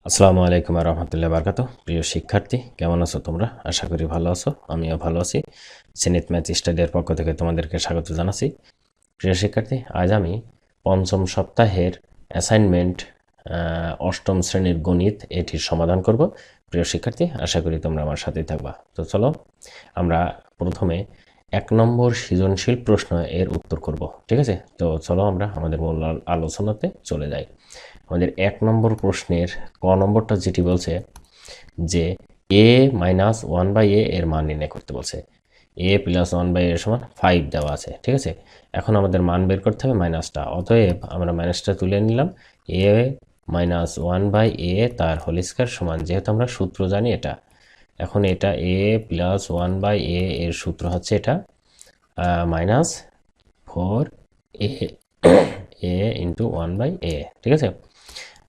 আসসালামু আলাইকুম রহমতুল্লাহ বারকাত। প্রিয় শিক্ষার্থী, কেমন আছো তোমরা? আশা করি ভালো আছো, আমিও ভালো আছি। সেনিত ম্যাথ স্টাডির পক্ষ থেকে তোমাদেরকে স্বাগত জানাচ্ছি। প্রিয় শিক্ষার্থী, আজ আমি পঞ্চম সপ্তাহের অ্যাসাইনমেন্ট অষ্টম শ্রেণীর গণিত এটির সমাধান করব। প্রিয় শিক্ষার্থী, আশা করি তোমরা আমার সাথেই থাকবা। তো চলো আমরা প্রথমে 1 নম্বর সৃজনশীল প্রশ্ন এর উত্তর করব, ঠিক আছে? তো চলো আমরা আমাদের মূল আলোচনাতে চলে যাই। আমাদের 1 নম্বর প্রশ্নের ক নম্বরটা যেটি বলছে যে a মাইনাস 1/a এর মান নির্ণয় করতে বলছে। a প্লাস 1/a এর সমান 5 দেওয়া আছে, ঠিক আছে? এখন আমাদের মান বের করতে হবে মাইনাসটা, অতএব আমরা মাইনাসটা তুলে নিলাম। a মাইনাস 1/a তার হোল স্কয়ার সমান, যেহেতু আমরা সূত্র জানি এটা, এখন এটা a প্লাস 1/a এর সূত্র হচ্ছে এটা minus 4a a into 1/a, ঠিক আছে?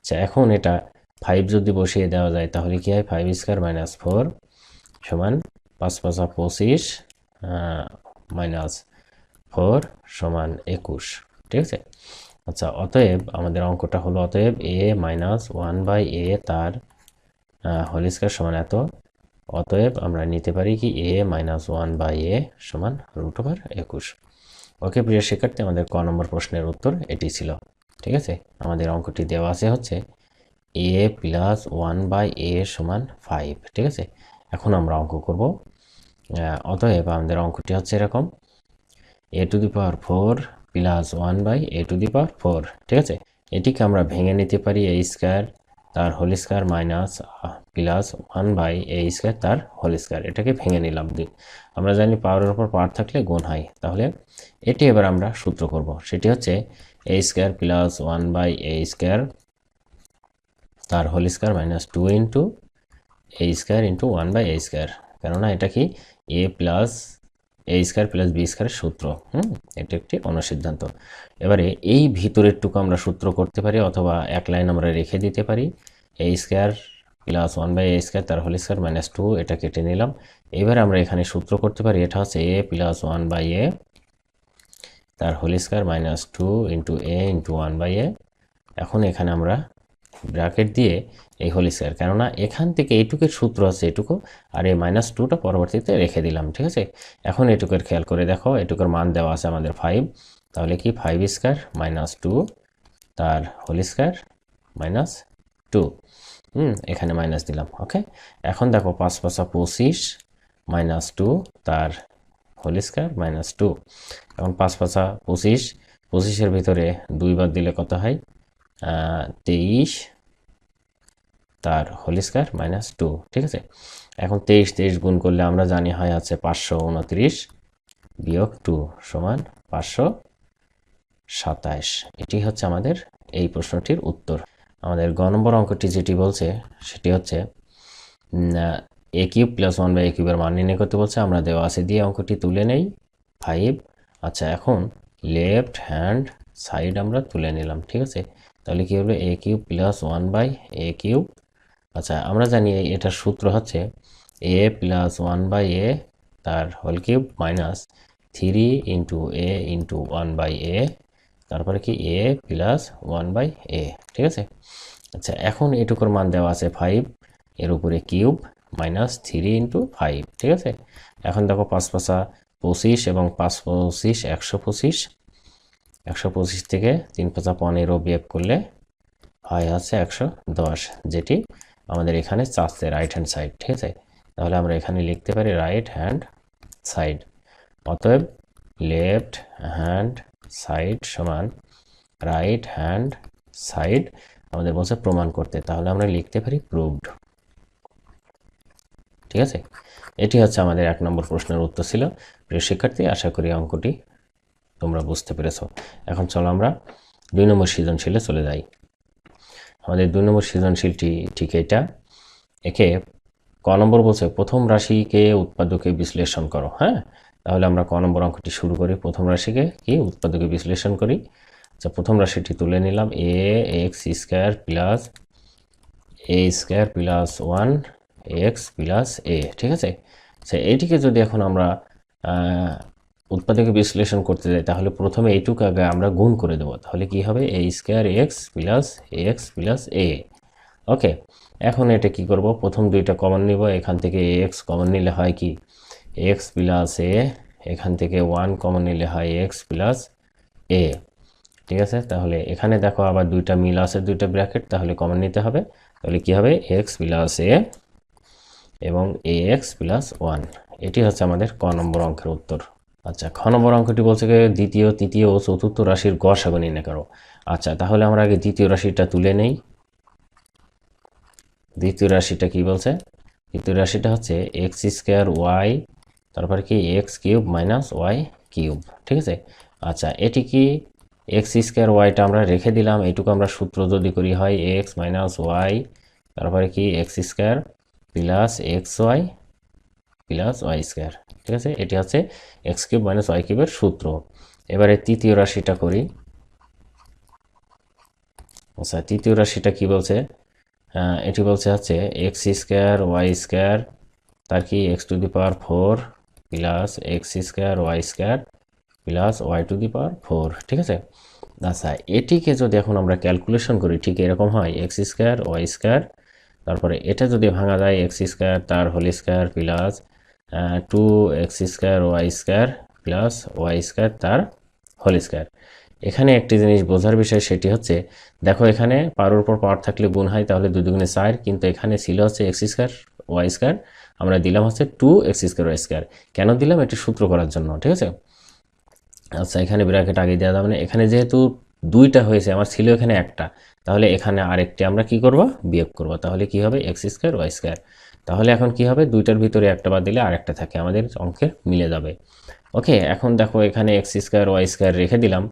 আচ্ছা, এখন এটা 5 যদি বসিয়ে দেওয়া যায় তাহলে কি হয়? 5 স্কয়ার মাইনাস 4 সমান 5 5 25 মাইনাস 4 সমান 21, ঠিক আছে? আচ্ছা, অতএব আমাদের অঙ্কটা হলো অতএব a মাইনাস 1/a তার হোল স্কয়ার সমান এত। অতএব আমরা নিতে পারি কি a মাইনাস 1/a সমান √21। ওকে প্রিয় শিক্ষার্থী, আমাদের ক নম্বর প্রশ্নের উত্তর এটি ছিল, ঠিক আছে? আমাদের অঙ্কটি দেওয়া আছে হচ্ছে a প্লাস 1/a সমান 5, ঠিক আছে? এখন আমরা অঙ্ক করব। অতএব আমাদের অঙ্কটি হচ্ছে এরকম, a to the power 4 plus 1/a to the power 4, ঠিক আছে? এটিকে আমরা ভেঙে নিতে পারি a স্কয়ার তার whole square minus plus 1/a square তার হোল স্কয়ার। এটাকে ভেঙে নিলাম। আমরা জানি পাওয়ারের উপর পাওয়ার থাকলে গুণ হয়, তাহলে এটি এবার আমরা সূত্র করব। সেটি হচ্ছে a square plus 1/a square তার whole square minus 2 into a square into 1/a square. কেননা এটা কি a plus a square plus b স্কয়ারের সূত্র। এটা একটি অনুসিদ্ধান্ত। এবারে এই ভিতরেরটুকু আমরা সূত্র করতে পারি, অথবা এক লাইন আমরা রেখে দিতে পারি। a square plus 1/a square তার হোল স্কয়ার মাইনাস 2, এটা কেটে নিলাম। এবার আমরা এখানে সূত্র করতে পারি, এটা হচ্ছে a প্লাস 1/a তার whole square minus 2 into a into 1/a। এখন এখানে আমরা ব্র্যাকেট দিয়ে এই হোল স্কয়ার, কেননা এখান থেকে এইটুকের সূত্র আছে এটুকু, আর এই মাইনাস 2টা পরবর্তীতে রেখে দিলাম, ঠিক আছে? এখন এটুকের খেয়াল করে দেখো, এটুকুর মান দেওয়া আছে আমাদের 5, তাহলে কি 5 স্কয়ার মাইনাস 2 তার হোল স্কয়ার মাইনাস 2, এখানে মাইনাস দিলাম। ওকে, এখন দেখো 5 5 25 মাইনাস 2 তার হোল স্কয়ার মাইনাস 2। এখন 5 5 25, 25-এর ভিতরে 2 বার দিলে কত হয়? 23 তার হোল স্কয়ার মাইনাস 2, ঠিক আছে? এখন 23 গুণ করলে আমরা জানি হয় আছে 529 বিয়োগ 2 সমান 527। এটি হচ্ছে আমাদের এই প্রশ্নটির উত্তর। আমাদের গ নম্বর অঙ্কটি যেটি বলছে সেটি হচ্ছে a কিউব প্লাস 1/a কিউবের মান নির্ণয় করতে বলছে। আমরা দেওয়া আছে দিয়ে অঙ্কটি তুলে নেই 5। আচ্ছা, এখন লেফট হ্যান্ড সাইড আমরা তুলে নিলাম, ঠিক আছে? তাহলে কি হলো? a cube plus 1/a cube. আচ্ছা, আমরা জানি এটার সূত্র হচ্ছে a প্লাস 1/a তার whole cube minus 3 into a into 1/a, তারপরে কি a প্লাস 1/a, ঠিক আছে? আচ্ছা, এখন এটুকুর মান দেওয়া আছে 5, এর উপরে কিউব মাইনাস 3 ইন্টু 5, ঠিক আছে? এখন দেখো 5 5 25 এবং 5 25 125, 125 থেকে 3 5 15 বিয়োগ করলে হয় আছে 110, যেটি আমাদের এখানে চাচ্ছে রাইট হ্যান্ড সাইড, ঠিক আছে? তাহলে আমরা এখানে লিখতে পারি রাইট হ্যান্ড সাইড। অতএব লেফট হ্যান্ড সাইড সমান রাইট হ্যান্ড সাইড আমাদের বলছে প্রমাণ করতে, তাহলে আমরা লিখতে পারি প্রুভড, ঠিক আছে? এটি হচ্ছে আমাদের 1 নম্বর প্রশ্নের উত্তর ছিল। প্রিয় শিক্ষার্থী, আশা করি অঙ্কটি তোমরা বুঝতে পেরেছো। এখন চলো আমরা 2 নম্বর সৃজনশীলে চলে যাই। আমাদের 2 নম্বর সৃজনশীলটি ঠিক এটা। একে ক নম্বর বলছে প্রথম রাশিকে উৎপাদকে বিশ্লেষণ করো। হ্যাঁ, তাহলে আমরা ক নম্বর অঙ্কটি শুরু করি। প্রথম রাশিকে কি উৎপাদকে বিশ্লেষণ করি। আচ্ছা, প্রথম রাশিটি তুলে নিলাম a x square plus a square plus 1x plus a, ঠিক আছে? আচ্ছা, এইটিকে যদি এখন আমরা উৎপাদকে বিশ্লেষণ করতে যাই তাহলে প্রথমে এইটুকু আগে আমরা গুণ করে দেব, তাহলে কি হবে? a square x plus ax plus a। ওকে, এখন এটা কি করব, প্রথম দুইটা কমন নিব, এখান থেকে এক্স কমন নিলে হয় কি এক্স প্লাস এ, এখান থেকে 1 কমন নিলে হয় এক্স প্লাস এ। ঠিক আছে, তাহলে এখানে দেখো আবার দুইটা মিল আছে, দুইটা ব্র্যাকেট, তাহলে কমন নিতে হবে। তাহলে কি হবে এক্স প্লাস এ এবং এ এক্স প্লাস 1। এটি হচ্ছে আমাদের ক নম্বর অঙ্কের উত্তর। আচ্ছা, খ নম্বর অঙ্কটি বলছে যে দ্বিতীয়, তৃতীয় ও চতুর্থ রাশির গড় নির্ণয় করো। আচ্ছা, তাহলে আমরা আগে দ্বিতীয় রাশিটা তুলে নেই। দ্বিতীয় রাশিটা কি বলছে, দ্বিতীয় রাশিটা হচ্ছে এক্স স্কোয়ার ওয়াই, তারপরে কি X cube minus Y cube. ঠিক আছে, আচ্ছা এটি কি এক্স স্কোয়ার ওয়াইটা আমরা রেখে দিলাম, এইটুকু আমরা সূত্র যদি করি হয় এক্স মাইনাস ওয়াই, তারপরে কি X square plus X Y plus Y square. ঠিক আছে, এটি হচ্ছে এক্স কিউব মাইনাস ওয়াই কিউবের সূত্র। এবারে তৃতীয় রাশিটা করি। আচ্ছা, তৃতীয় রাশিটা কি বলছে, এটি বলছে হচ্ছে এক্স স্কোয়ার ওয়াই স্কোয়ার, তার কি X to the power 4 plus X square Y square plus Y to the power 4। ঠিক আছে, আচ্ছা এটিকে যদি এখন আমরা ক্যালকুলেশন করি ঠিক এরকম হয় এক্স স্কোয়ার ওয়াই স্কোয়ার, তারপরে এটা যদি ভাঙা যায় এক্স স্কোয়ার তার whole square plus 2 X square Y square plus Y square তার হোল স্কোয়ার। এখানে একটি জিনিস বোঝার বিষয়, সেটি হচ্ছে দেখো এখানে পাওয়ার উপর পাওয়ার থাকলে গুণ হয়, তাহলে 2 দুগুণে 4, কিন্তু এখানে ছিল হচ্ছে এক্স স্কোয়ার ওয়াই স্কোয়ার, আমরা দিলাম হচ্ছে 2 এক্স স্কোয়ার ওয়াই স্কোয়ার। কেন দিলাম, এটি সূত্র করার জন্য। ঠিক আছে, আচ্ছা এখানে ব্র্যাকেট আগে দেওয়া যাবে না, এখানে যেহেতু দুইটা হয়েছে, আমার ছিল এখানে একটা, তাহলে এখানে আরেকটি আমরা কি করব, বিয়োগ করব, তাহলে কি হবে এক্স স্কোয়ার ওয়াই স্কোয়ার। তাহলে এখন কি হবে, দুইটার ভিতরে একটা বাদ দিলে আরেকটা থাকে, আমাদের অঙ্কে মিলে যাবে। ওকে, এখন দেখো এখানে এক্স স্কোয়ার ওয়াই স্কোয়ার রেখে দিলাম,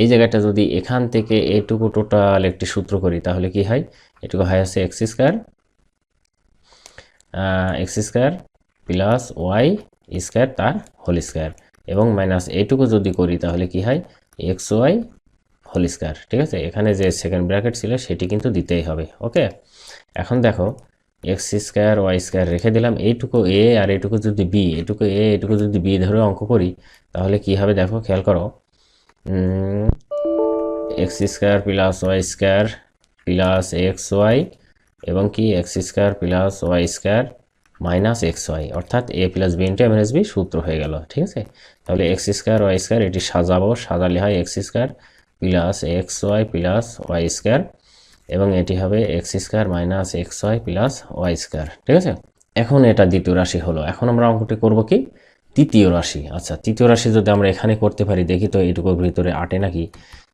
এই জায়গাটা যদি এখান থেকে এইটুকু টোটাল একটি সূত্র করি, তাহলে কি হয়, এটুকু হয় আছে X square plus Y square তার হোল স্কোয়ার, এবং মাইনাস এইটুকু যদি করি তাহলে কি হয় এক্স ওয়াই হোল স্কোয়ার। ঠিক আছে, এখানে যে সেকেন্ড ব্র্যাকেট ছিল সেটি কিন্তু দিতেই হবে। ওকে, এখন দেখো এক্স স্কোয়ার ওয়াই স্কোয়ার রেখে দিলাম, এইটুকু এ আর এইটুকু যদি বি, এইটুকু এ এইটুকু যদি বি ধরে অঙ্ক করি, তাহলে কি হবে দেখো, খেয়াল করো, X square plus Y square plus X Y এবং কি X square plus Y square minus x Y, অর্থাৎ A plus B into M S B সূত্র হয়ে গেল। ঠিক আছে, তাহলে এক্স স্কোয়ার ওয়াই স্কোয়ার এটি সাজাবো, সাজালে হয় X square plus X Y plus Y square, এবং এটি হবে X square minus x Y plus Y square. ঠিক আছে, এখন এটা দ্বিতীয় রাশি হলো। এখন আমরা অঙ্কটি করব কি তৃতীয় রাশি। আচ্ছা, তৃতীয় রাশি যদি আমরা এখানে করতে পারি, দেখি তো এইটুকুর ভিতরে আটে নাকি।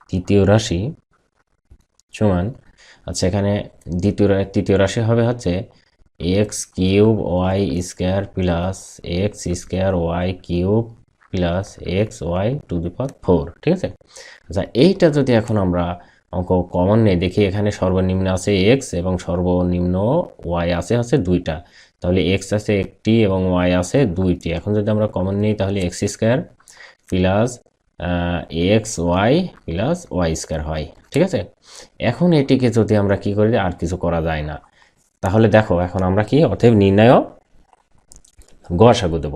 তৃতীয় রাশি সমান, আচ্ছা এখানে তৃতীয় রাশি হবে হচ্ছে X cube Y square plus X square Y cube plus X Y to the power 4। ঠিক আছে, আচ্ছা এইটা যদি এখন আমরা অঙ্ক কমন নেই, দেখি এখানে সর্বনিম্ন আছে এক্স এবং সর্বনিম্ন ওয়াই আছে হচ্ছে দুইটা, তাহলে এক্স আছে একটি এবং ওয়াই আছে দুইটি। এখন যদি আমরা কমন নিই তাহলে X square plus X Y plus Y square হয়। ঠিক আছে, এখন এটিকে যদি আমরা কি করি, আর কিছু করা যায় না, তাহলে দেখো এখন আমরা কি অতএব নির্ণয় গড়সাগু দেব।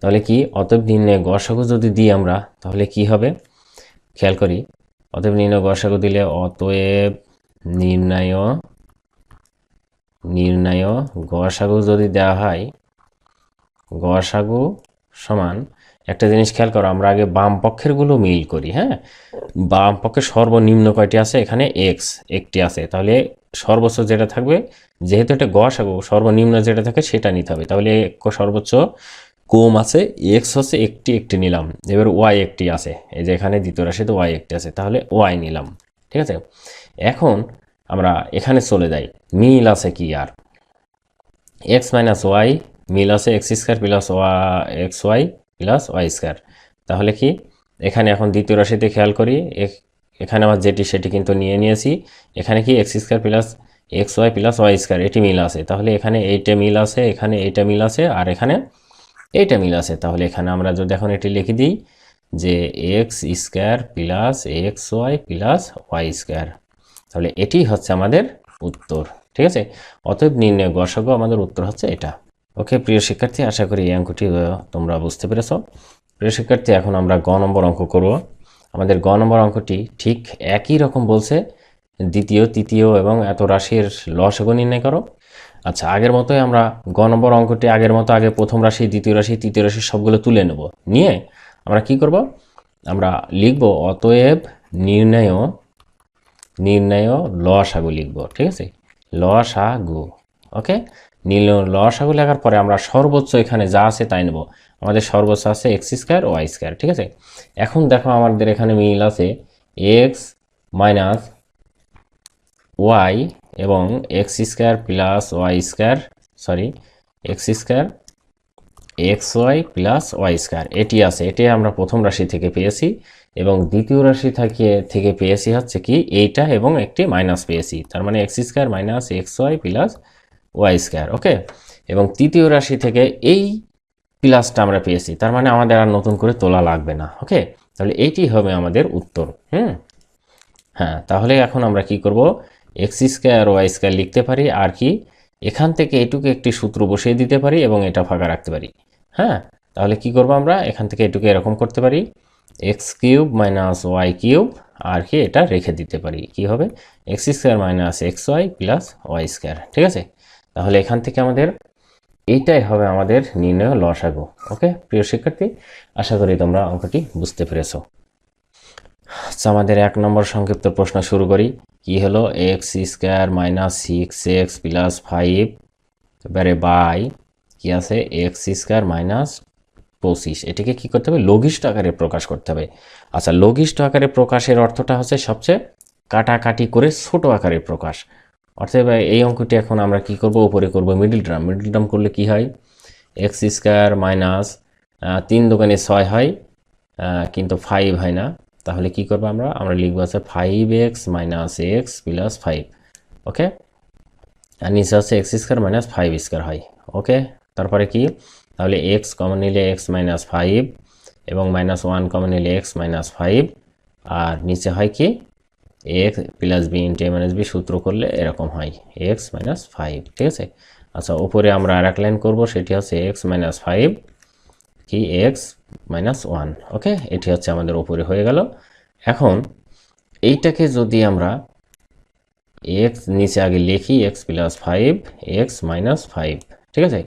তাহলে কি অতএব নির্ণয় গড়সাগু যদি দিই আমরা, তাহলে কি হবে খেয়াল করি, অতএব নির্ণয় গড়সাগু দিলে অতএব নির্ণয় গড়সাগু যদি দেওয়া হয়, গড়সাগু সমান একটা জিনিস খেয়াল করো, আমরা আগে বাম পক্ষের গুলো মিল করি। হ্যাঁ, বাম পক্ষের সর্বনিম্ন কয়টি আছে, এখানে এক্স একটি আছে, তাহলে সর্বোচ্চ যেটা থাকবে, যেহেতু এটা গড়সাগু সর্বনিম্ন যেটা থাকে সেটা নিতে হবে, তাহলে সর্বোচ্চ কম আছে এক্স হচ্ছে একটি নিলাম, এবার ওয়াই একটি আছে, এই যে এখানে দ্বিতীয় রাশিতে ওয়াই একটি আছে, তাহলে ওয়াই নিলাম। ঠিক আছে, এখন আমরা এখানে চলে যাই, মিল আছে কি আর এক্স মাইনাস ওয়াই, মিল আছে X square plus X Y plus Y square. তাহলে কি এখানে এখন দ্বিতীয় রাশিতে খেয়াল করি, এখানে আমার যেটি সেটি কিন্তু নিয়ে নিয়েছি, এখানে কি X square plus X Y plus Y square এটি মিল আছে, তাহলে এখানে এইটা মিল আছে, এখানে এইটা মিল আছে, আর এখানে এইটা মিল আছে, তাহলে এখানে আমরা যদি এখন এটি লিখে দিই যে X square plus X Y plus Y square, তাহলে এটি হচ্ছে আমাদের উত্তর। ঠিক আছে, অতএব নির্ণয় গড়সাগু আমাদের উত্তর হচ্ছে এটা। ওকে প্রিয় শিক্ষার্থী, আশা করি এই অঙ্কটি তোমরা বুঝতে পেরেছ। প্রিয় শিক্ষার্থী, এখন আমরা গ নম্বর অঙ্ক করব। আমাদের গ নম্বর অঙ্কটি ঠিক একই রকম বলছে, দ্বিতীয়, তৃতীয় এবং এত রাশির লসাগু নির্ণয় করো। আচ্ছা, আগের মতোই আমরা গ নম্বর অঙ্কটি আগের মতো আগে প্রথম রাশি, দ্বিতীয় রাশি, তৃতীয় রাশি সবগুলো তুলে নেব। নিয়ে আমরা কি করব, আমরা লিখব অতএব নির্ণয় লসাগু লিখব। ঠিক আছে, লসাগু। ওকে, লসাগু লেখার পরে আমরা সর্বোচ্চ এখানে যা আছে তাই নেব। আমাদের সর্বোচ্চ আছে এক্স স্কোয়ার ওয়াই স্কোয়ার। ঠিক আছে, এখন দেখো আমাদের এখানে মিল আছে এক্স মাইনাস ওয়াই এবং x square plus Y square, sorry X square X Y plus Y square, এটি আছে। এটি আমরা প্রথম রাশি থেকে পেয়েছি এবং দ্বিতীয় রাশি থেকে পেয়েছি হচ্ছে কি এইটা এবং একটি মাইনাস পেয়েছি, তার মানে x square minus x Y plus Y square. Okay, এবং তৃতীয় রাশি থেকে এই প্লাসটা আমরা পেয়েছি, তার মানে আমাদের আর নতুন করে তোলা লাগবে না। ওকে, তাহলে এইটি হবে আমাদের উত্তর। হ্যাঁ, তাহলে এখন আমরা কি করব, এক্স স্কোয়ার ওয়াই স্কোয়ার লিখতে পারি, আর কি এখান থেকে এটুকু একটি সূত্র বসিয়ে দিতে পারি এবং এটা ফাঁকা রাখতে পারি। হ্যাঁ, তাহলে কি করব, আমরা এখান থেকে এটুকু এরকম করতে পারি, X cube minus Y cube, আর কি এটা রেখে দিতে পারি, কি হবে X square minus x Y plus Y square. ঠিক আছে, তাহলে এখান থেকে আমাদের এইটাই হবে আমাদের নির্ণয় লসাগু। ওকে প্রিয় শিক্ষার্থী, আশা করি তোমরা অঙ্কটি বুঝতে পেরেছো। আচ্ছা, আমাদের 1 নম্বর সংক্ষিপ্ত প্রশ্ন শুরু করি। কি হলো, x square minus 6x plus 5, এবারে বাই কি আছে এক্স স্কোয়ার মাইনাস 25, এটিকে কি করতে হবে, লঘিষ্ঠ আকারে প্রকাশ করতে হবে। আচ্ছা, লঘিষ্ঠ আকারে প্রকাশের অর্থটা হচ্ছে সবচেয়ে কাটাকাটি করে ছোট আকারে প্রকাশ। অর্থাৎ এই অঙ্কটি এখন আমরা কি করব, উপরে করব মিডল টার্ম। মিডল টার্ম করলে কি হয়, এক্স স্কোয়ার মাইনাস 3 দোকানে 6 হয়, কিন্তু 5 হয় না। তাহলে কি করবো, আমরা লিখবো আছে 5x মাইনাস এক্স প্লাস 5। ওকে, আর নিচে আছে এক্স স্কোয়ার মাইনাস 5 স্কোয়ার হয়। ওকে, তারপরে কি, তাহলে এক্স কমন নিলে এক্স মাইনাস 5 এবং মাইনাস 1 কমন নিলে এক্স মাইনাস 5, আর নিচে হয় কি এক্স প্লাস বি ইন্টু এ মাইনাস বি, সূত্র করলে এরকম হয় এক্স মাইনাস 5। ঠিক আছে, আচ্ছা উপরে আমরা আর এক লাইন করবো, সেটি হচ্ছে এক্স মাইনাস 5 কি এক্স মাইনাস 1। ওকে, এটি হচ্ছে আমাদের উপরে হয়ে গেল। এখন এইটাকে যদি আমরা এক্স নিচে আগে লিখি এক্স প্লাস 5 এক্স মাইনাস 5। ঠিক আছে,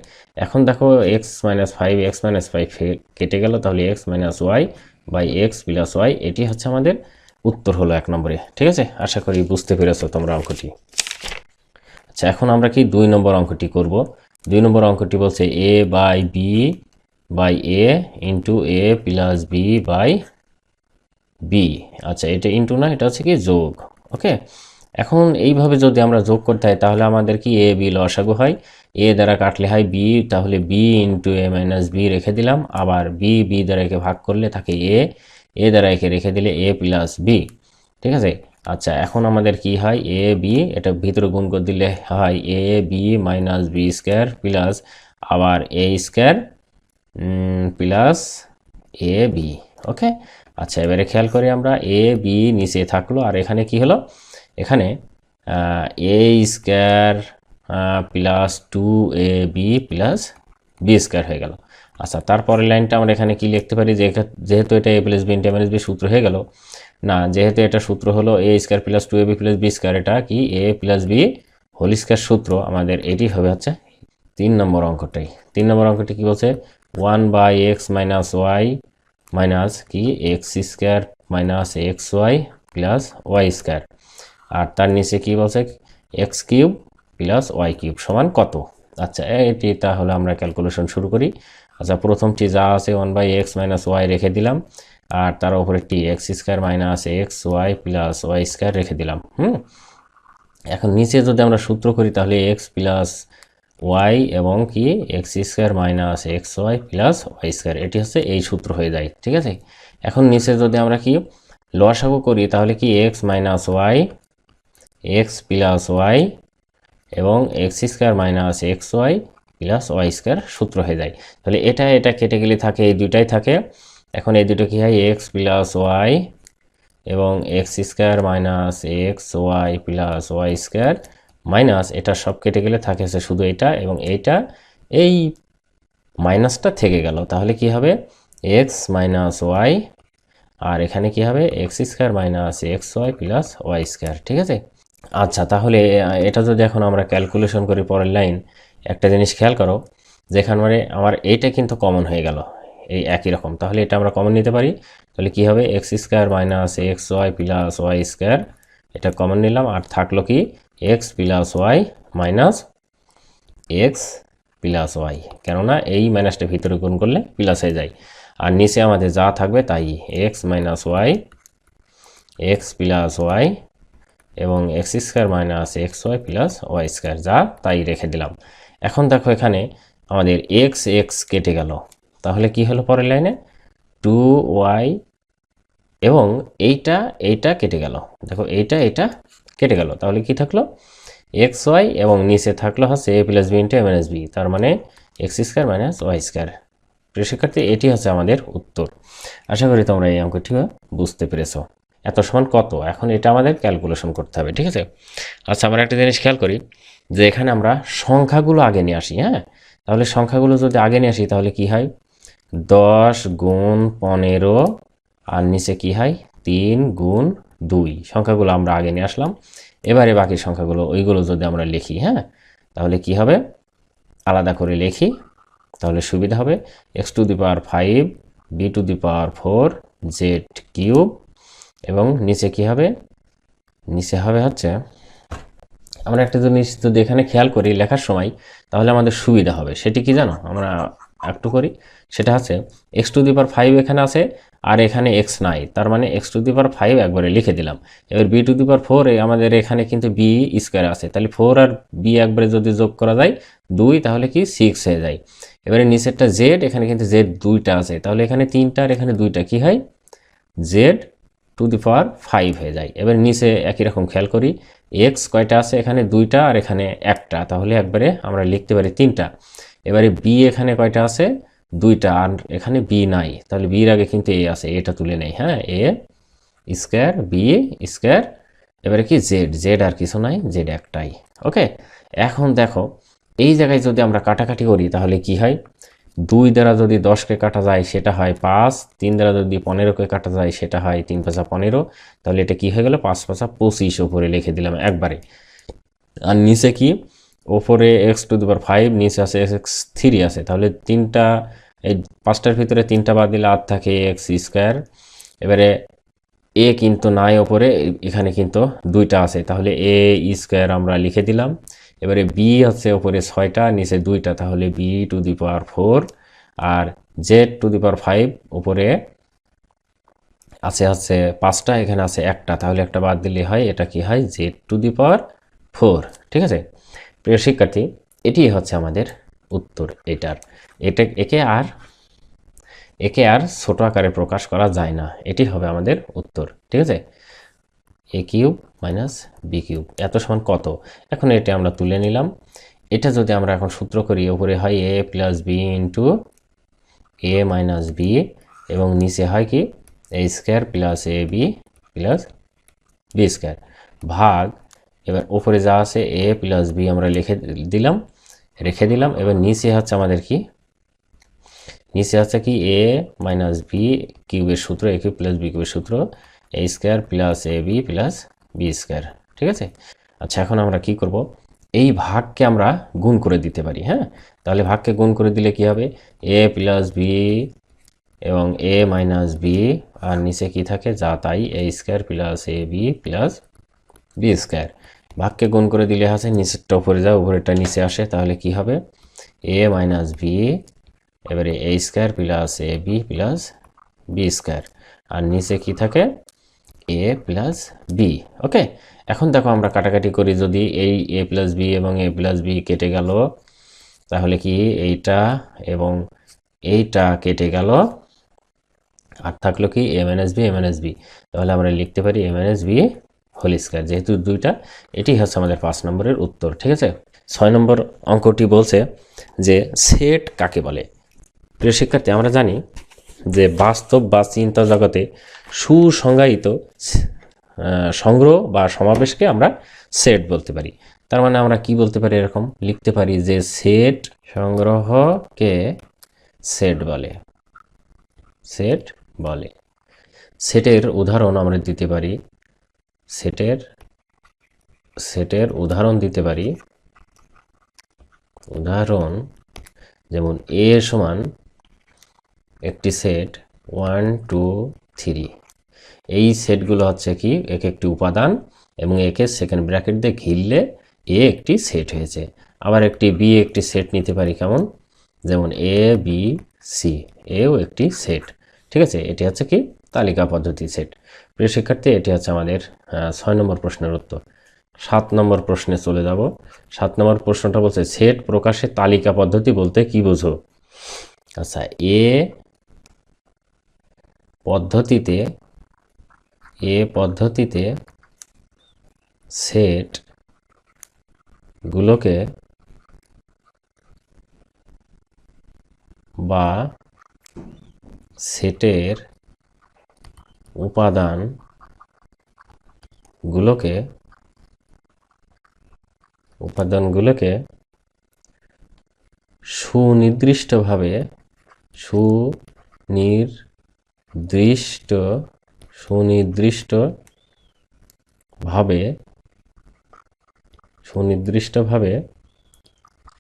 এখন দেখো এক্স মাইনাস 5 এক্স মাইনাস 5 কেটে গেল, তাহলে X minus Y by X plus Y, এটি হচ্ছে আমাদের উত্তর হলো 1 নম্বরে। ঠিক আছে, আশা করি বুঝতে পেরেছো তোমরা অঙ্কটি। আচ্ছা, এখন আমরা কি 2 নম্বর অঙ্কটি করব। 2 নম্বর অঙ্কটি বলছে A by B by A into A plus B by B. আচ্ছা, এটা ইন্টু না, এটা হচ্ছে কি যোগ। ওকে, এখন এইভাবে যদি আমরা যোগ করতে হয় তাহলে আমাদের কি এ বি লসাগু হয়, এ দ্বারা কাটলে হয় বি, তাহলে বি ইন্টু এ মাইনাস বি রেখে দিলাম, আবার বি বি দ্বারা একে ভাগ করলে থাকে এ দ্বারা একে রেখে দিলে এ প্লাস বি। ঠিক আছে, আচ্ছা এখন আমাদের কি হয় এ বি, এটা ভিতরে গুণ করে দিলে হয় A B minus B square plus আবার A square plus A B. Okay, আচ্ছা এবারে খেয়াল করি আমরা, এ বি নিচে থাকলো, আর এখানে কি হলো, এখানে A square plus 2ab plus B square হয়ে গেল। আচ্ছা, তারপরের লাইনটা আমরা এখানে কি লিখতে পারি, যেহেতু এটা A plus B into A minus B সূত্র হয়ে গেল না, যেহেতু এটা সূত্র হলো A square plus 2ab plus B square, এটা কি A plus B whole square সূত্র, আমাদের এটি হবে হচ্ছে 3 নম্বর অঙ্কটাই। 3 নম্বর অঙ্কটি কি বলছে, 1 by X minus Y minus কি X square minus x Y plus Y square, আর তার নিচে কি বলছে X cube plus Y cube সমান কত। আচ্ছা, এটি তাহলে আমরা ক্যালকুলেশন শুরু করি। আচ্ছা, প্রথমটি যা আছে 1 বাই এক্স মাইনাস ওয়াই রেখে দিলাম, আর তার উপরে টি X square minus x Y plus Y square রেখে দিলাম। এখন নিচে যদি আমরা সূত্র করি তাহলে এক্স প্লাস ওয়াই এবং কি X square minus x Y plus Y square, এটি হচ্ছে এই সূত্র হয়ে যায়। ঠিক আছে, এখন নিচে যদি আমরা কি লসাগু করি তাহলে কি x minus y x plus Y এবং x square minus x Y plus Y square সূত্র হয়ে যায়। তাহলে এটা কেটে গেলে থাকে এই দুইটাই থাকে। এখন এই দুটো কী হয় এক্স প্লাস ওয়াই এবং x square minus x Y plus Y square minus, এটা সব কেটে গেলে থাকে শুধু এটা এবং এইটা, এই মাইনাসটা থেকে গেল, তাহলে কি হবে এক্স মাইনাস ওয়াই, আর এখানে কি হবে X square minus x Y plus Y square. ঠিক আছে, আচ্ছা, তাহলে এটা যদি এখন আমরা ক্যালকুলেশন করি পরের লাইন, একটা জিনিস খেয়াল করো, যেখানে মানে আমার এইটা কিন্তু কমন হয়ে গেল, এই একই রকম, তাহলে এটা আমরা কমন নিতে পারি। তাহলে কি হবে, X square minus x Y plus Y square, এটা কমন নিলাম, আর থাকলো কি X plus Y minus X plus Y, কেননা এই মাইনাসটা ভিতরে গুণ করলে প্লাস হয়ে যায়। আর নিচে আমাদের যা থাকবে তাই, x minus y, x plus Y এবং x square minus x Y plus Y square, যা তাই রেখে দিলাম। এখন দেখো এখানে আমাদের এক্স এক্স কেটে গেল, তাহলে কি হলো পরের লাইনে, টু ওয়াই এবং এইটা এইটা কেটে গেল, দেখো এইটা এটা কেটে গেল, তাহলে কি থাকলো এক্স ওয়াই এবং নিচে থাকলো হচ্ছে a plus B into A minus b, তার মানে x square minus y square. প্রিয় শিক্ষার্থী, এটি হচ্ছে আমাদের উত্তর। আশা করি তোমরা এই অঙ্কটি বুঝতে পেরেছো। এত সমান কত, এখন এটা আমাদের ক্যালকুলেশন করতে হবে, ঠিক আছে। আচ্ছা, আমরা একটা জিনিস খেয়াল করি যে এখানে আমরা সংখ্যাগুলো আগে নিয়ে আসি, হ্যাঁ, তাহলে সংখ্যাগুলো যদি আগে নিয়ে আসি তাহলে কি হয়, 10 গুণ 15 আর নিচে কি হয় 3 গুণ 2, সংখ্যাগুলো আমরা আগে নিয়ে আসলাম। এবারে বাকি সংখ্যাগুলো ওইগুলো যদি আমরা লিখি, হ্যাঁ, তাহলে কি হবে, আলাদা করে লিখি তাহলে সুবিধা হবে। X to the power 5, b to the power 4, z cube এবং নিচে কি হবে, নিচে হবে হচ্ছে, আমরা একটা জিনিস যদি এখানে খেয়াল করি লেখার সময়, তাহলে আমাদের সুবিধা হবে, সেটি কি জানো, আমরা একটু করি, সেটা হচ্ছে এক্স টু দি পাওয়ার 5 এখানে আছে আর এখানে এক্স নাই, তার মানে এক্স টু দি পাওয়ার 5 একবারে লিখে দিলাম। এবার বি টু দি পাওয়ার 4 আমাদের এখানে কিন্তু বি স্কোয়ার আছে, তাহলে 4 আর বি একবারে যদি যোগ করা যায় 2, তাহলে কি 6 হয়ে যায়। এবারে নিচেরটা জেড, এখানে কিন্তু জেড 2টা আছে, তাহলে এখানে 3টা আর এখানে 2টা কি হয়, জেড টু দি পাওয়ার 5 হয়ে যায়। এবার নিচে একই রকম খেয়াল করি, এক্স কয়টা আছে, এখানে 2টা আর এখানে 1টা, তাহলে একবারে আমরা লিখতে পারি 3টা। এবারে বি এখানে কয়টা আছে, 2টা আর এখানে বি নাই, তাহলে বির আগে কিন্তু এ আছে, এটা তুলে নেই, হ্যাঁ, এ স্কোয়ার বি স্কোয়ার, এবারে কি জেড, জেড আর কিছু নাই, জেড একটাই। ওকে, এখন দেখো এই জায়গায় যদি আমরা কাটাকাটি করি তাহলে কি হয়, 2 দ্বারা যদি 10কে কাটা যায় সেটা হয় 5, 3 দ্বারা যদি 15কে কাটা যায় সেটা হয় 3 5 15, তাহলে এটা কি হয়ে গেল 5 5 25, ওপরে লিখে দিলাম একবারে। আর নিচে কি, ওপরে এক্স টু দি পাওয়ার 5, নিচে আছে এক্স 3 আছে, তাহলে তিনটা, এই 5টার ভিতরে 3টা বাদ দিলে আর থাকে এক্স স্কোয়ার। এবারে এ কিন্তু নাই ওপরে, এখানে কিন্তু 2টা আছে, তাহলে এ স্কোয়ার আমরা লিখে দিলাম। এবারে বি হচ্ছে ওপরে 6টা, নিচে 2টা, তাহলে বি টু দি পাওয়ার 4, আর জেড টু দি পাওয়ার 5 উপরে আছে হচ্ছে 5টা, এখানে আছে 1টা, তাহলে একটা বাদ দিলে হয়, এটা কি হয় জেড টু দি পাওয়ার 4, ঠিক আছে। প্রিয় শিক্ষার্থী, এটি হচ্ছে আমাদের উত্তর এটার। একে আর ছোট আকারে প্রকাশ করা যায় না, এটি হবে আমাদের উত্তর, ঠিক আছে। এ কিউব মাইনাস বি কিউব এত সমান কত, এখন এটা আমরা তুলে নিলাম। এটা যদি আমরা এখন সূত্র করি, উপরে হয় এ প্লাস বি ইন্টু এ মাইনাস বি এবং নিচে হয় কি এ square plus A B plus B square ভাগ, এবার উপরে যা আছে এ প্লাস বি আমরা রেখে দিলাম। এবার নিচে হচ্ছে আমাদের কি, নিচে আছে কি এ মাইনাস বি কিউবের সূত্র, এ কিউব প্লাস বি কিউবের সূত্র, এ square plus A B plus B square, ঠিক আছে। আচ্ছা, এখন আমরা কি করব, এই ভাগকে আমরা গুণ করে দিতে পারি, হ্যাঁ, তাহলে ভাগকে গুণ করে দিলে কি হবে, এ প্লাস বি এবং এ মাইনাস বি আর নিচে কি থাকে যা তাই, এ square plus A B plus B square. ভাগকে গুণ করে দিলে আছে নিচেরটা উপরে যায়, উপরেরটা নিচে আসে, তাহলে কি হবে এ মাইনাস বি, এবারে এ square plus A B plus B square, আর নিচে কি থাকে এ প্লাস বি। ওকে, এখন দেখো আমরা কাটাকাটি করি, যদি এই এ প্লাস বি এবং এ প্লাস বি কেটে গেল, তাহলে কি এইটা এবং এইটা কেটে গেল, আর থাকলো কি এ মাইনাস বি, এ মাইনাস বি, তাহলে আমরা লিখতে পারি এ মাইনাস বি হোল স্কোয়ার, যেহেতু 2টা, এটি হচ্ছে আমাদের 5 নম্বরের উত্তর, ঠিক আছে। 6 নম্বর অঙ্কটি বলছে যে সেট কাকে বলে। প্রিয় শিক্ষার্থী, আমরা জানি যে বাস্তব বা চিন্তা জগতে সুসংজ্ঞায়িত সংগ্রহ বা সমাবেশকে আমরা সেট বলতে পারি। তার মানে আমরা কি বলতে পারি, এরকম লিখতে পারি যে সেট সংগ্রহকে সেট বলে, সেট বলে। সেটের উদাহরণ আমরা দিতে পারি, সেটের সেটের উদাহরণ দিতে পারি। উদাহরণ যেমন এ সমান একটি সেট 1 2 3। এই সেটগুলো হচ্ছে কি এক একটি উপাদান এবং একে সেকেন্ড ব্র্যাকেট দিয়ে ঘিরলে এ একটি সেট হয়েছে। আবার একটি বি একটি সেট নিতে পারি কেমন, যেমন এ বি সি, এও একটি সেট। ঠিক আছে, এটি হচ্ছে কি তালিকা পদ্ধতি সেট। প্রিয় শিক্ষার্থী, এটি হচ্ছে আমাদের 6 নম্বর প্রশ্নের উত্তর। 7 নম্বর প্রশ্নে চলে যাব। 7 নম্বর প্রশ্নটা বলছে সেট প্রকাশে তালিকা পদ্ধতি বলতে কি বোঝো? আচ্ছা, এ পদ্ধতিতে সেট গুলোকে বা সেটের উপাদানগুলোকে সুনির্দিষ্টভাবে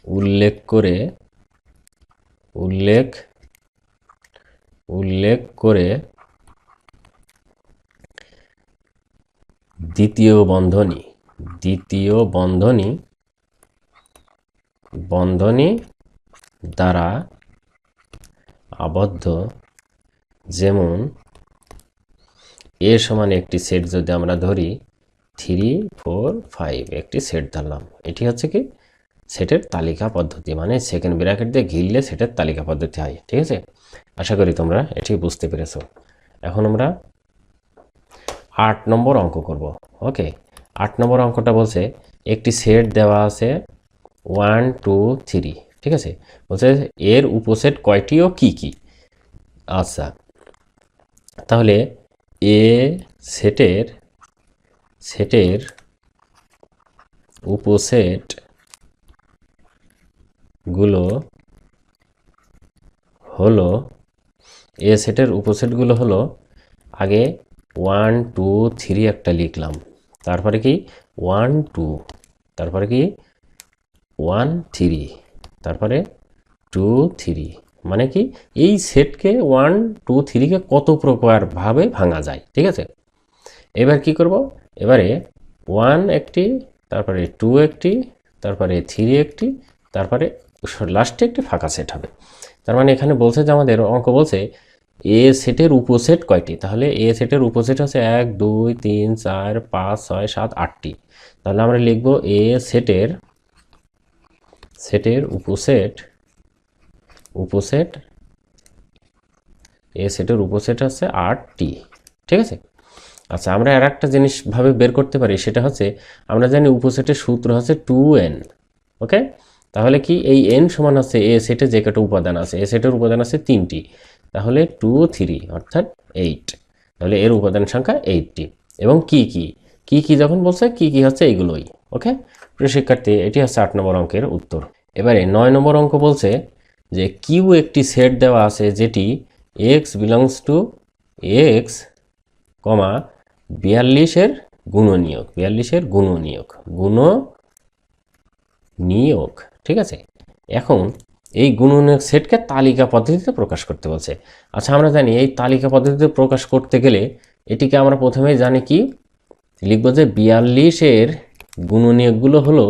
উল্লেখ করে দ্বিতীয় বন্ধনী দ্বারা আবদ্ধ। যেমন এ সমান একটি সেট যদি আমরা ধরি 3 4 5 একটি সেট ধরলাম, এটি হচ্ছে কি সেটের তালিকা পদ্ধতি, মানে সেকেন্ড ব্র্যাকেট দিয়ে ঘিরলে সেটের তালিকা পদ্ধতি হয়। ঠিক আছে, আশা করি তোমরা এটি বুঝতে পেরেছো। এখন আমরা 8 নম্বর অঙ্ক করব। ওকে, 8 নম্বর অঙ্কটা বলছে একটি সেট দেওয়া আছে 1 2 3। ঠিক আছে, বলছে এর উপসেট কয়টি ও কি কি। আচ্ছা, তাহলে এ সেটের উপসেট গুলো হলো আগে 1 2 3 একটা লিখলাম, তারপরে কি 1 2, তারপরে কি 1 3, তারপরে 2 3, মানে কি এই সেটকে 1 2 3 কে কত প্রকার ভাবে ভাঙা যায়। ঠিক আছে, এবার কি করব, এবারে 1 একটি, তারপরে 2 একটি, তারপরে 3 একটি, তারপরে লাস্টে একটি ফাঁকা সেট হবে। তার মানে এখানে বলছে যে আমাদের অঙ্ক বলছে এ সেটের উপসেট কয়টি। তাহলে এ সেটের উপসেট হচ্ছে 1 2 3 4 5 6 7 8টি। তাহলে আমরা লিখব এ সেটের উপসেট হচ্ছে 8টি। ঠিক আছে, আচ্ছা, আমরা আর একটা জিনিস ভাবে বের করতে পারি, সেটা হচ্ছে আমরা জানি উপসেটের সূত্র হচ্ছে 2n। ওকে, তাহলে কি এই n সমান হচ্ছে এ সেটে যে কটা উপাদান আছে, এ সেটের উপাদান আছে 3টি, তাহলে 2 3 অর্থাৎ 8। তাহলে এর উপাদান সংখ্যা 8টি। এবং কি যখন বলছে কি হচ্ছে এইগুলোই। ওকে প্রিয় শিক্ষার্থী, এটি হচ্ছে 8 নম্বর অঙ্কের উত্তর। এবারে 9 নম্বর অঙ্ক বলছে যে কিউ একটি সেট দেওয়া আছে যেটি x বিলংস টু x, 42-এর গুণনীয়ক। ঠিক আছে, এখন এই গুণনীয়ক সেটকে তালিকা পদ্ধতিতে প্রকাশ করতে বলছে। আচ্ছা, আমরা জানি এই তালিকা পদ্ধতিতে প্রকাশ করতে গেলে এটিকে আমরা প্রথমেই জানি কি লিখব, যে 42-এর গুণনীয়কগুলো হলো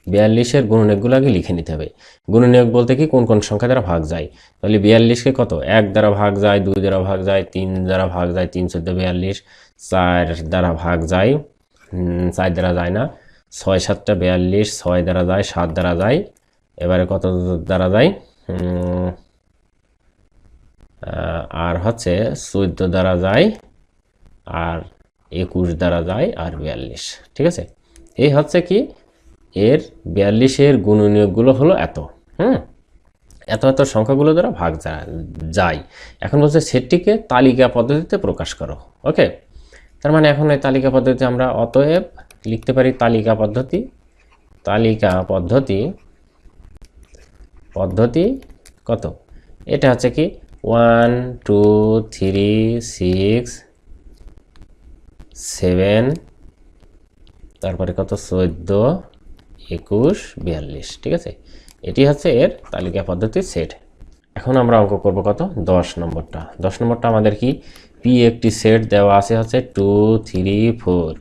42-এর গুণনীয়কগুলো আগে লিখে নিতে হবে। গুণনীয়ক বলতে কি কোন কোন সংখ্যা দ্বারা ভাগ যায়। তাহলে 42কে কত 1 দ্বারা ভাগ যায়, 2 দ্বারা ভাগ যায়, 3 দ্বারা ভাগ যায়, 3 14 42, 4 দ্বারা ভাগ যায়, 4 দ্বারা যায় না, 6 7টা 42, 6 দ্বারা যায়, 7 দ্বারা যায়, এবারে কত দ্বারা যায়, আর হচ্ছে 14 দ্বারা যায়, আর 21 দ্বারা যায়, আর 42। ঠিক আছে, এই হচ্ছে কি এর 42-এর গুণনীয়কগুলো হলো এত। এত সংখ্যাগুলো দ্বারা ভাগ যায়। এখন বলছে সেটটিকে তালিকা পদ্ধতিতে প্রকাশ করো। ওকে, তার মানে এখন এই তালিকা পদ্ধতি আমরা অতএব লিখতে পারি তালিকা পদ্ধতি কত, এটা হচ্ছে কি 1 2 3 6 7, তারপরে কত 14 21 42, ঠিক আছে। এটি হচ্ছে এর তালিকা পদ্ধতির সেট। এখন আমরা অঙ্ক করব কত 10 নম্বরটা। 10 নম্বরটা আমাদের কি পি একটি সেট দেওয়া আছে হচ্ছে 2 3 4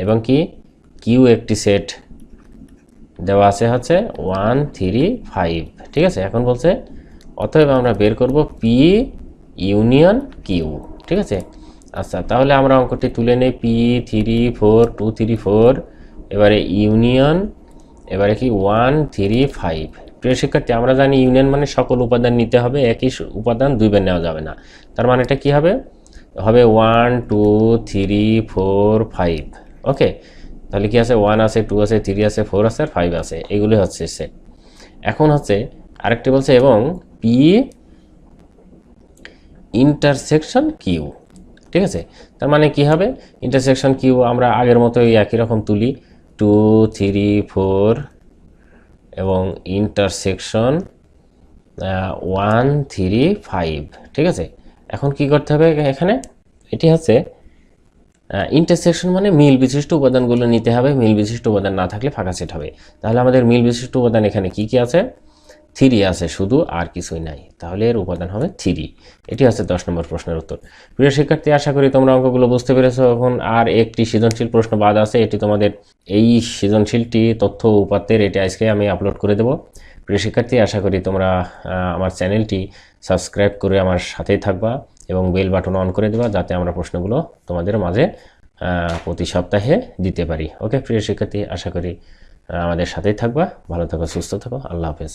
এবং কি কিউ একটি সেট দেওয়া আছে হচ্ছে 1 3 5, ঠিক আছে। এখন বলছে অতএব আমরা বের করব পি ইউনিয়ন কিউ, ঠিক আছে। আচ্ছা, তাহলে আমরা অঙ্কটি তুলে নেই পি 3 4 2 3 4, এবারে ইউনিয়ন, এবারে কি 1 3 5। প্রিয় শিক্ষার্থী, আমরা জানি ইউনিয়ন মানে সকল উপাদান নিতে হবে, একই উপাদান দুইবার নেওয়া যাবে না। তার মানে এটা কি হবে 1 2 3 4 5, ওকে। তাহলে কি আছে 1 আছে 2 আছে 3 আছে 4 আছে আর 5 আছে, এগুলি হচ্ছে সেট। এখন হচ্ছে আরেকটি বলছে এবং পি ইন্টারসেকশন কিউ, ঠিক আছে। তার মানে কি হবে ইন্টারসেকশন কিউ আমরা আগের মতোই একই রকম তুলি 2 3 4 এবং ইন্টারসেকশন 1 3 5, ঠিক আছে। এখন কি করতে হবে এখানে, এটি হচ্ছে ইন্টারসেকশন মানে মিল বিশিষ্ট উপাদানগুলো নিতে হবে, মিল বিশিষ্ট উপাদান না থাকলে ফাঁকা সেট হবে। তাহলে আমাদের মিল বিশিষ্ট উপাদান এখানে কি কি আছে 3 আছে শুধু, আর কিছুই নাই, তাহলে এর উপাদান হবে 3। এটি হচ্ছে 10 নম্বর প্রশ্নের উত্তর। প্রিয় শিক্ষার্থী, আশা করি তোমরা অঙ্কগুলো বুঝতে পেরেছো। এখন আর একটি সৃজনশীল প্রশ্ন বাদ আছে, এটি তোমাদের এই সৃজনশীলটি তথ্য উপাত্তের, এটি আজকে আমি আপলোড করে দেব। প্রিয় শিক্ষার্থী, আশা করি তোমরা আমার চ্যানেলটি সাবস্ক্রাইব করে আমার সাথেই থাকবা এবং বেল বাটন অন করে দেবা, যাতে আমরা প্রশ্নগুলো তোমাদের মাঝে প্রতি সপ্তাহে দিতে পারি। ওকে প্রিয় শিক্ষার্থী, আশা করি আমাদের সাথেই থাকবা। ভালো থাকো, সুস্থ থাকো, আল্লাহ হাফেজ।